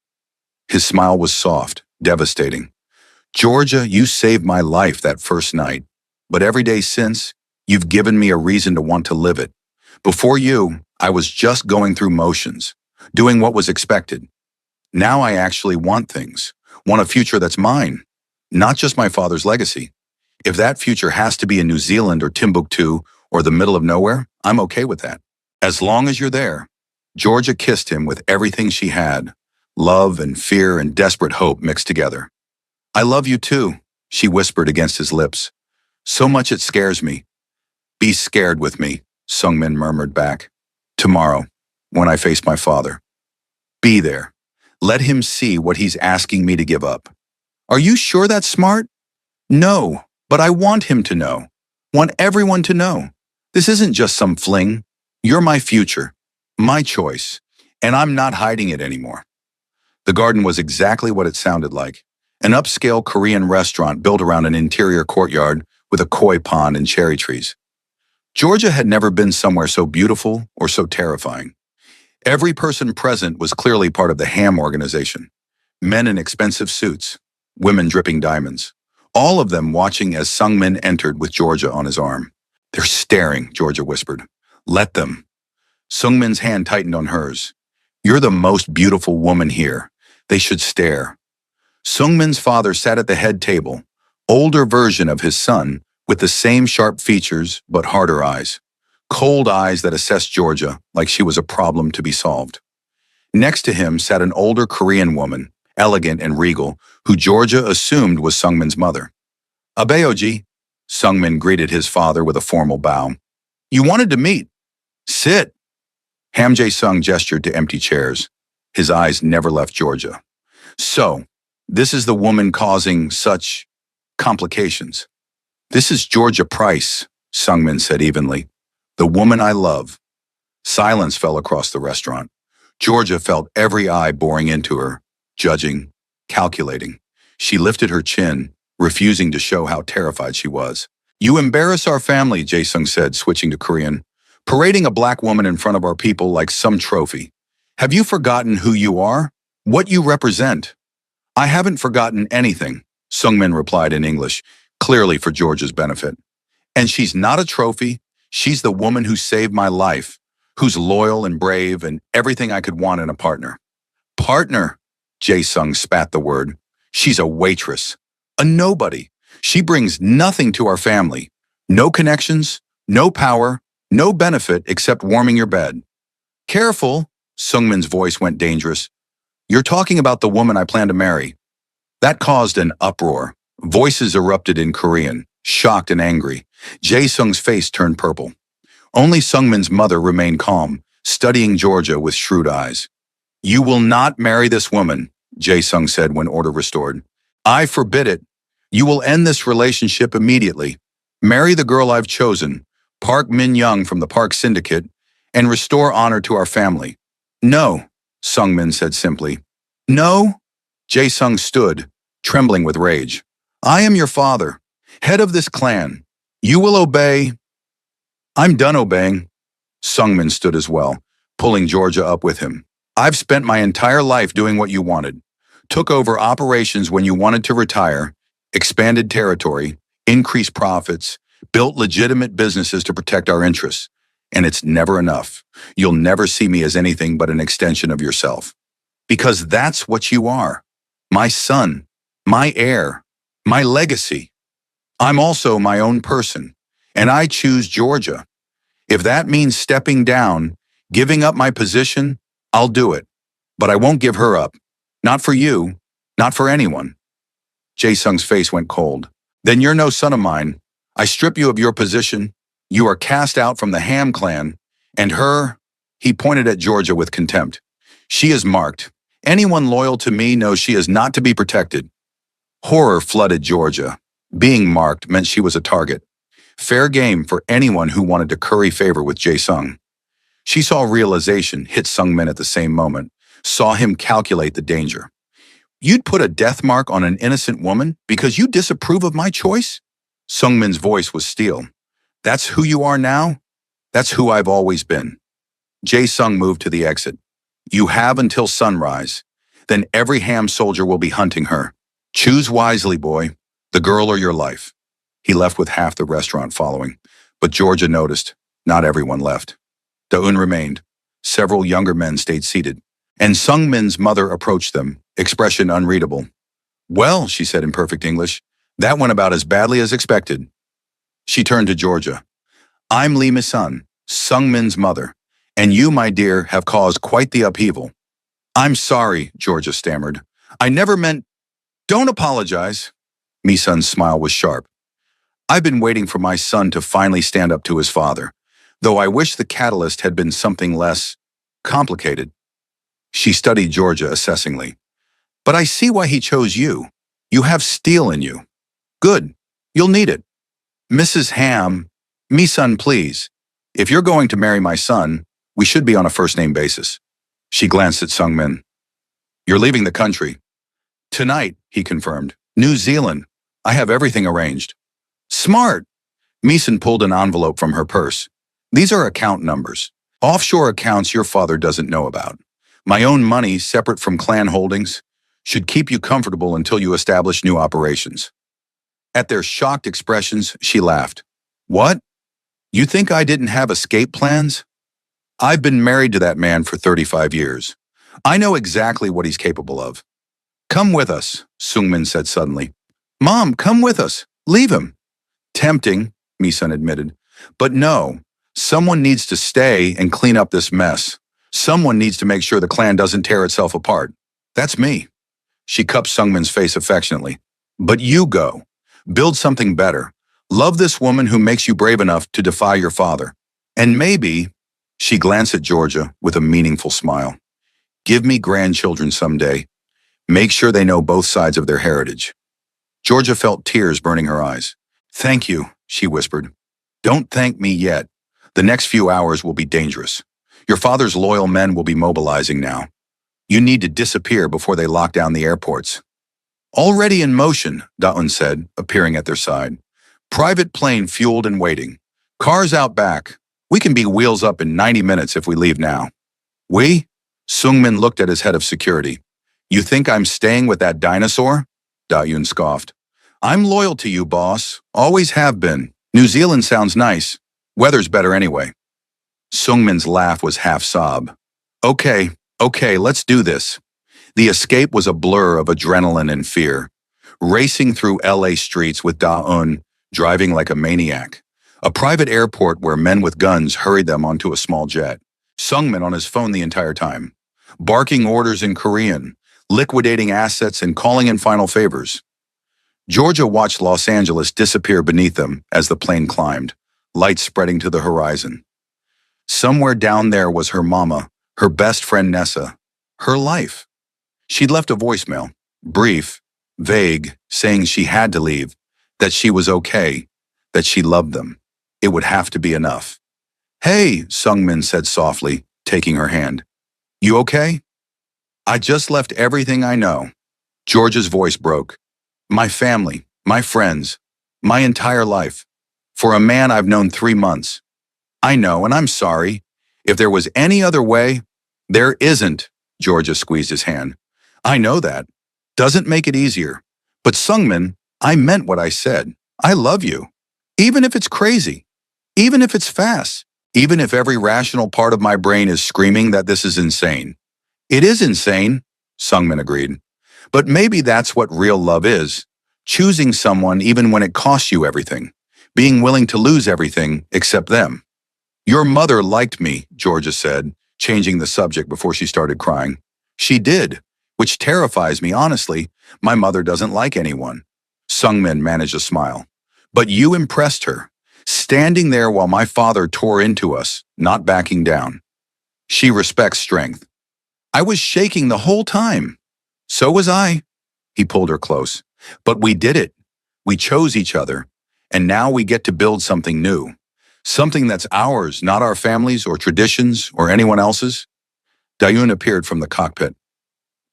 S1: His smile was soft, devastating. Georgia, you saved my life that first night. But every day since, you've given me a reason to want to live it. Before you, I was just going through motions, doing what was expected. Now I actually want things, want a future that's mine, not just my father's legacy. If that future has to be in New Zealand or Timbuktu or the middle of nowhere, I'm okay with that. As long as you're there. Georgia kissed him with everything she had, love and fear and desperate hope mixed together. I love you too, she whispered against his lips. So much it scares me. Be scared with me, Sungmin murmured back. Tomorrow, when I face my father. Be there. Let him see what he's asking me to give up. Are you sure that's smart? No, but I want him to know. Want everyone to know. This isn't just some fling. You're my future, my choice, and I'm not hiding it anymore. The garden was exactly what it sounded like. An upscale Korean restaurant built around an interior courtyard with a koi pond and cherry trees. Georgia had never been somewhere so beautiful or so terrifying. Every person present was clearly part of the Ham organization. Men in expensive suits, women dripping diamonds. All of them watching as Sungmin entered with Georgia on his arm. They're staring, Georgia whispered. Let them. Sungmin's hand tightened on hers. You're the most beautiful woman here. They should stare. Sungmin's father sat at the head table, older version of his son, with the same sharp features but harder eyes. Cold eyes that assessed Georgia like she was a problem to be solved. Next to him sat an older Korean woman, elegant and regal, who Georgia assumed was Sungmin's mother. Abeoji, Sungmin greeted his father with a formal bow. You wanted to meet. Sit. Ham Jae-sung gestured to empty chairs. His eyes never left Georgia. So, this is the woman causing such complications. This is Georgia Price, Sungmin said evenly. The woman I love. Silence fell across the restaurant. Georgia felt every eye boring into her, judging, calculating. She lifted her chin, refusing to show how terrified she was. You embarrass our family, Jae-sung said, switching to Korean. Parading a black woman in front of our people like some trophy. Have you forgotten who you are? What you represent? I haven't forgotten anything, Sungmin replied in English, clearly for Georgia's benefit. And she's not a trophy. She's the woman who saved my life, who's loyal and brave and everything I could want in a partner. Partner, Jae-sung spat the word. She's a waitress, a nobody. She brings nothing to our family. No connections, no power, no benefit except warming your bed. Careful, Sungmin's voice went dangerous. You're talking about the woman I plan to marry. That caused an uproar. Voices erupted in Korean, shocked and angry. Jae-sung's face turned purple. Only Sungmin's mother remained calm, studying Georgia with shrewd eyes. You will not marry this woman. Jae-sung said when order restored. I forbid it. You will end this relationship immediately. Marry the girl I've chosen, Park Min-young from the Park Syndicate, and restore honor to our family. No, Sung-min said simply. No? Jae-sung stood, trembling with rage. I am your father, head of this clan. You will obey. I'm done obeying. Sung-min stood as well, pulling Georgia up with him. I've spent my entire life doing what you wanted. Took over operations when you wanted to retire, expanded territory, increased profits, built legitimate businesses to protect our interests. And it's never enough. You'll never see me as anything but an extension of yourself. Because that's what you are. My son, my heir, my legacy. I'm also my own person, and I choose Georgia. If that means stepping down, giving up my position, I'll do it. But I won't give her up. Not for you, not for anyone. Jae-sung's face went cold. Then you're no son of mine. I strip you of your position. You are cast out from the Ham clan. And her, he pointed at Georgia with contempt. She is marked. Anyone loyal to me knows she is not to be protected. Horror flooded Georgia. Being marked meant she was a target. Fair game for anyone who wanted to curry favor with Jae-sung. She saw realization hit Sung-min at the same moment, saw him calculate the danger. You'd put a death mark on an innocent woman because you disapprove of my choice? Sung-min's voice was steel. That's who you are now? That's who I've always been. Jae-sung moved to the exit. You have until sunrise. Then every Ham soldier will be hunting her. Choose wisely, boy. The girl or your life. He left with half the restaurant following. But Georgia noticed. Not everyone left. Da-eun remained. Several younger men stayed seated. And Sung-min's mother approached them, expression unreadable. Well, she said in perfect English, that went about as badly as expected. She turned to Georgia. I'm Lee Mi-sun, Sung-min's mother, and you, my dear, have caused quite the upheaval. I'm sorry, Georgia stammered. I never meant... Don't apologize. Mi-sun's smile was sharp. I've been waiting for my son to finally stand up to his father, though I wish the catalyst had been something less complicated. She studied Georgia assessingly. But I see why he chose you. You have steel in you. Good. You'll need it. Mrs. Ham, Mi-sun, please. If you're going to marry my son, we should be on a first-name basis. She glanced at Sung-min. You're leaving the country. Tonight, he confirmed. New Zealand. I have everything arranged. Smart. Mi-sun pulled an envelope from her purse. These are account numbers. Offshore accounts your father doesn't know about. My own money, separate from clan holdings, should keep you comfortable until you establish new operations. At their shocked expressions, she laughed. What? You think I didn't have escape plans? I've been married to that man for 35 years. I know exactly what he's capable of. Come with us, Sung-min said suddenly. Mom, come with us. Leave him. Tempting, Mi-sun admitted. But no, someone needs to stay and clean up this mess. Someone needs to make sure the clan doesn't tear itself apart. That's me. She cupped Sung-min's face affectionately. But you go. Build something better. Love this woman who makes you brave enough to defy your father. And maybe, she glanced at Georgia with a meaningful smile. Give me grandchildren someday. Make sure they know both sides of their heritage. Georgia felt tears burning her eyes. Thank you, she whispered. Don't thank me yet. The next few hours will be dangerous. Your father's loyal men will be mobilizing now. You need to disappear before they lock down the airports. Already in motion, Da-eun said, appearing at their side. Private plane fueled and waiting. Cars out back. We can be wheels up in 90 minutes if we leave now. We? Sung-min looked at his head of security. You think I'm staying with that dinosaur? Da-eun scoffed. I'm loyal to you, boss. Always have been. New Zealand sounds nice. Weather's better anyway. Sung-min's laugh was half sob. Okay, let's do this. The escape was a blur of adrenaline and fear. Racing through LA streets with Da-eun, driving like a maniac. A private airport where men with guns hurried them onto a small jet. Sung-min on his phone the entire time. Barking orders in Korean, liquidating assets and calling in final favors. Georgia watched Los Angeles disappear beneath them as the plane climbed, lights spreading to the horizon. Somewhere down there was her mama, her best friend Nessa, her life. She'd left a voicemail, brief, vague, saying she had to leave, that she was okay, that she loved them. It would have to be enough. Hey, Sungmin said softly, taking her hand. You okay? I just left everything I know. George's voice broke. My family, my friends, my entire life. For a man I've known 3 months. I know, and I'm sorry. If there was any other way, there isn't, Georgia squeezed his hand. I know that. Doesn't make it easier. But Sungmin, I meant what I said. I love you. Even if it's crazy. Even if it's fast. Even if every rational part of my brain is screaming that this is insane. It is insane, Sungmin agreed. But maybe that's what real love is. Choosing someone even when it costs you everything. Being willing to lose everything except them. Your mother liked me, Georgia said, changing the subject before she started crying. She did, which terrifies me, honestly. My mother doesn't like anyone. Sungmin managed a smile. But you impressed her, standing there while my father tore into us, not backing down. She respects strength. I was shaking the whole time. So was I. He pulled her close. But we did it. We chose each other. And now we get to build something new. Something that's ours, not our family's or traditions or anyone else's. Dayun appeared from the cockpit.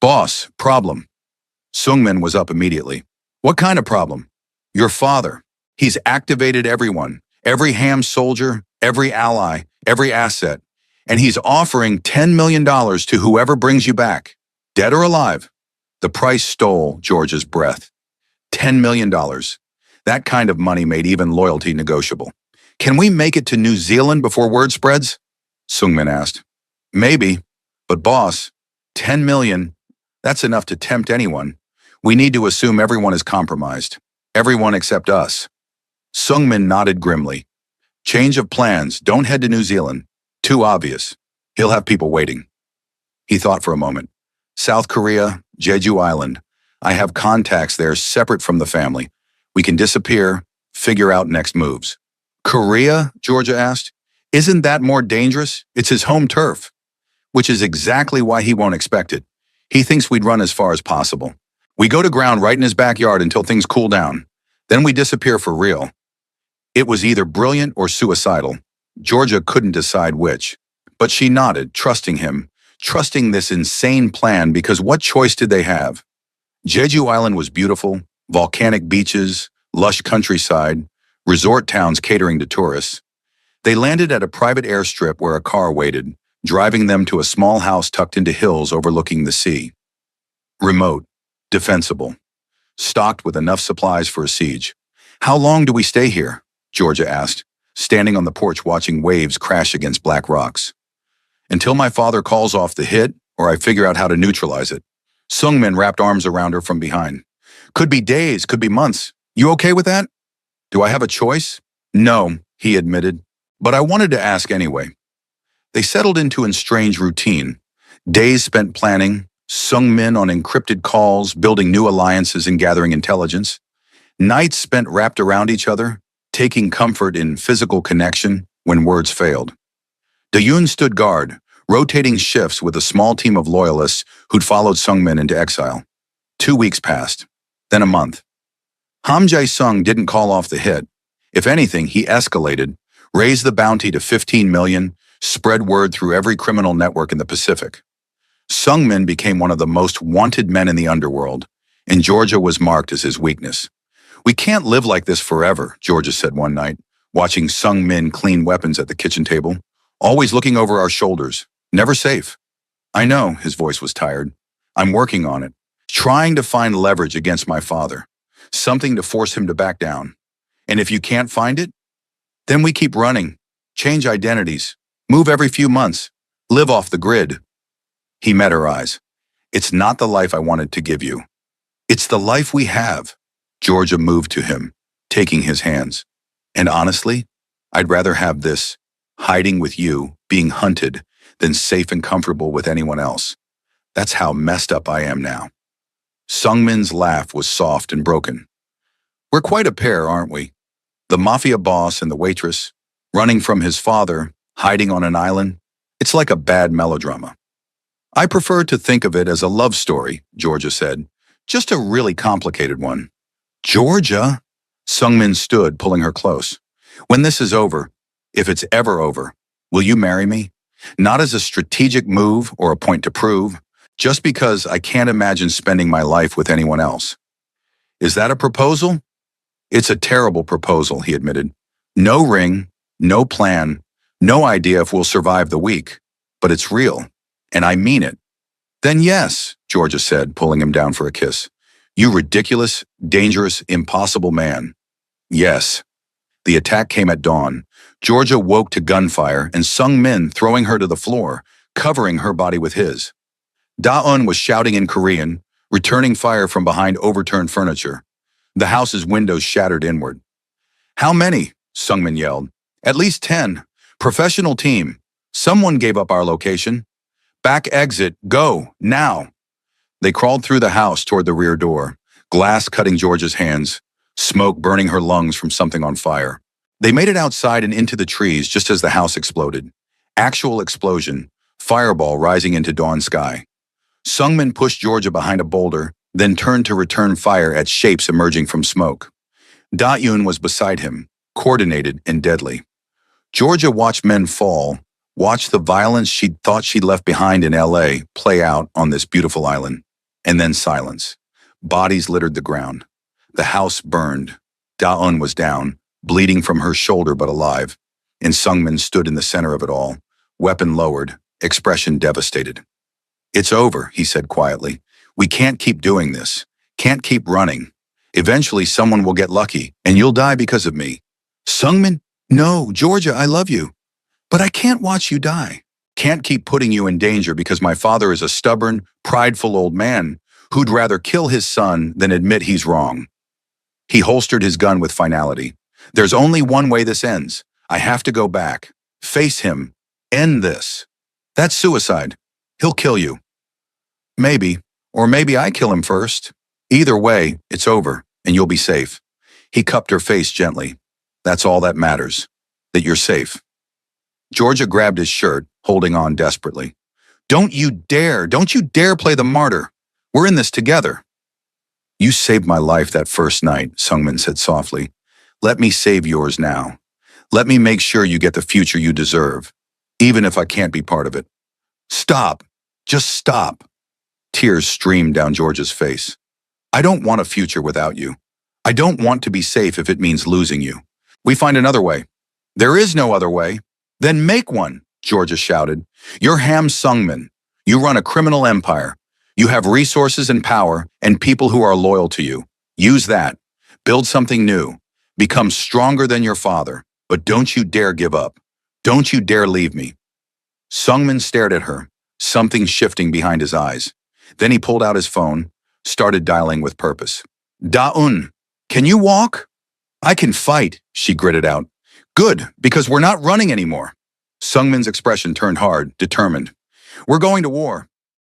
S1: Boss, problem. Sungmin was up immediately. What kind of problem? Your father. He's activated everyone, every ham soldier, every ally, every asset. And he's offering $10 million to whoever brings you back, dead or alive. The price stole George's breath. $10 million. That kind of money made even loyalty negotiable. Can we make it to New Zealand before word spreads? Sungmin asked. Maybe, but boss, 10 million, that's enough to tempt anyone. We need to assume everyone is compromised. Everyone except us. Sungmin nodded grimly. Change of plans, don't head to New Zealand. Too obvious. He'll have people waiting. He thought for a moment. South Korea, Jeju Island. I have contacts there separate from the family. We can disappear, figure out next moves. Korea? Georgia asked. Isn't that more dangerous? It's his home turf. Which is exactly why he won't expect it. He thinks we'd run as far as possible. We go to ground right in his backyard until things cool down. Then we disappear for real. It was either brilliant or suicidal. Georgia couldn't decide which. But she nodded, trusting him, trusting this insane plan because what choice did they have? Jeju Island was beautiful, volcanic beaches, lush countryside, resort towns catering to tourists. They landed at a private airstrip where a car waited, driving them to a small house tucked into hills overlooking the sea. Remote, defensible, stocked with enough supplies for a siege. How long do we stay here? Georgia asked, standing on the porch watching waves crash against black rocks. Until my father calls off the hit, or I figure out how to neutralize it. Sungmin wrapped arms around her from behind. Could be days, could be months. You okay with that? Do I have a choice? No, he admitted, but I wanted to ask anyway. They settled into a strange routine. Days spent planning, Sungmin on encrypted calls, building new alliances and gathering intelligence. Nights spent wrapped around each other, taking comfort in physical connection when words failed. Dayun stood guard, rotating shifts with a small team of loyalists who'd followed Sungmin into exile. 2 weeks passed, then a month. Ham Jae-sung didn't call off the hit. If anything, he escalated, raised the bounty to 15 million, spread word through every criminal network in the Pacific. Sungmin became one of the most wanted men in the underworld, and Georgia was marked as his weakness. We can't live like this forever, Georgia said one night, watching Sungmin clean weapons at the kitchen table, always looking over our shoulders, never safe. I know, his voice was tired. I'm working on it, trying to find leverage against my father. Something to force him to back down. And if you can't find it, then we keep running, change identities, move every few months, live off the grid. He met her eyes. It's not the life I wanted to give you. It's the life we have. Georgia moved to him, taking his hands. And honestly, I'd rather have this, hiding with you, being hunted, than safe and comfortable with anyone else. That's how messed up I am now. Sungmin's laugh was soft and broken. We're quite a pair, aren't we? The Mafia boss and the waitress, running from his father, hiding on an island. It's like a bad melodrama. I prefer to think of it as a love story, Georgia said. Just a really complicated one. Georgia? Sungmin stood, pulling her close. When this is over, if it's ever over, will you marry me? Not as a strategic move or a point to prove, just because I can't imagine spending my life with anyone else. Is that a proposal? It's a terrible proposal, he admitted. No ring, no plan, no idea if we'll survive the week. But it's real, and I mean it. Then yes, Georgia said, pulling him down for a kiss. You ridiculous, dangerous, impossible man. Yes. The attack came at dawn. Georgia woke to gunfire and Sung Min throwing her to the floor, covering her body with his. Da-eun was shouting in Korean, returning fire from behind overturned furniture. The house's windows shattered inward. How many? Sungmin yelled. At least 10. Professional team. Someone gave up our location. Back exit, go, now. They crawled through the house toward the rear door, glass cutting Georgia's hands, smoke burning her lungs from something on fire. They made it outside and into the trees just as the house exploded. Actual explosion, fireball rising into dawn sky. Sungmin pushed Georgia behind a boulder, then turned to return fire at shapes emerging from smoke. Da-eun was beside him, coordinated and deadly. Georgia watched men fall, watched the violence she'd thought she'd left behind in LA play out on this beautiful island. And then silence. Bodies littered the ground. The house burned. Da-eun was down, bleeding from her shoulder but alive. And Sungmin stood in the center of it all, weapon lowered, expression devastated. It's over, he said quietly. We can't keep doing this. Can't keep running. Eventually someone will get lucky, and you'll die because of me. Sungmin? No, Georgia, I love you. But I can't watch you die. Can't keep putting you in danger because my father is a stubborn, prideful old man who'd rather kill his son than admit he's wrong. He holstered his gun with finality. There's only one way this ends. I have to go back. Face him. End this. That's suicide. He'll kill you. Maybe, or maybe I kill him first. Either way, it's over, and you'll be safe. He cupped her face gently. That's all that matters. That you're safe. Georgia grabbed his shirt, holding on desperately. Don't you dare play the martyr. We're in this together. You saved my life that first night, Sungmin said softly. Let me save yours now. Let me make sure you get the future you deserve, even if I can't be part of it. Stop. Just stop. Tears streamed down Georgia's face. I don't want a future without you. I don't want to be safe if it means losing you. We find another way. There is no other way. Then make one, Georgia shouted. You're Ham Sungmin. You run a criminal empire. You have resources and power and people who are loyal to you. Use that. Build something new. Become stronger than your father. But don't you dare give up. Don't you dare leave me. Sungmin stared at her, something shifting behind his eyes. Then he pulled out his phone, started dialing with purpose. Da-eun, can you walk? I can fight, she gritted out. Good, because we're not running anymore. Sungmin's expression turned hard, determined. We're going to war.